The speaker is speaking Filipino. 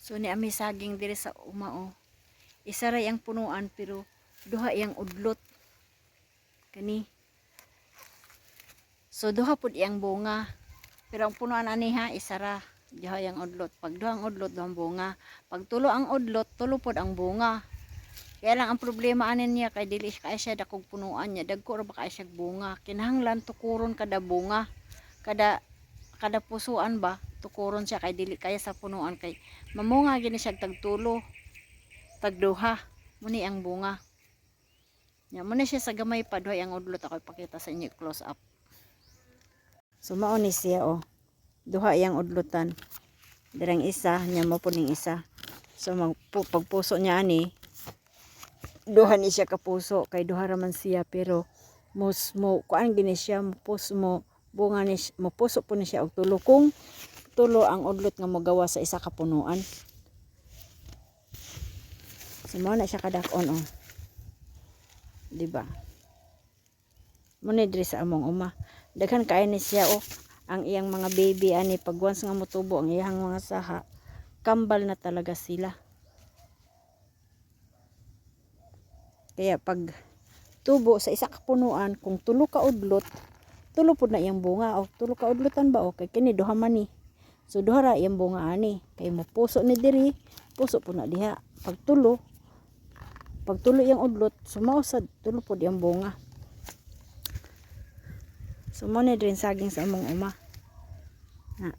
So ni ami saging diri sa umao. Isa ra yang punuan pero duha yang udlot. Kani. So duha pud yang bunga. Pero ang punuan ani ha isa ra. Duha yang udlot. Pag duha ang udlot, duha ang bunga. Pag tulo ang udlot, tulo pud ang bunga. Kaya lang ang problema anin niya kay dili kay siya dakog punuan niya. Dagko ra ba kay siya bunga. Kinahanglan tukuron kada bunga. Kada pusuan ba tukuron siya kay dili kaya sa punuan kay mamunga gini siya tagtulo tagduha muni ang bunga nya muna siya sa gamay pa duha ang udlot ako ipakita sa inyo close up. So mao ni siya oh, duha yang udlotan dirang isa nya mo puning isa. So pagpuso niya ani duha ni siya ka puso kay duha ra man siya pero mo kuan gini siya mo bunga ni mo puso po ni siya og tulo kung tulo ang udlot nga mogawa sa isa ka punuan. So mo na siya kadak-on oh. Di ba? Mo ni diri sa among uma. Daghan kay ni siya oh. Ang iyang mga baby ani pag once nga motubo ang iyang mga saha, kambal na talaga sila. Kaya pag tubo sa isa ka punuan kung tulo ka udlot tulo pud na iyang bunga o tulo ka udlotan ba o kay kini duha man ni. So duha ra iyang bunga ani kay mo puso ni diri puso pud na diha pag tulo iyang udlot sumao sa tulo pud iyang bunga. So mo ni diri saging sa among uma na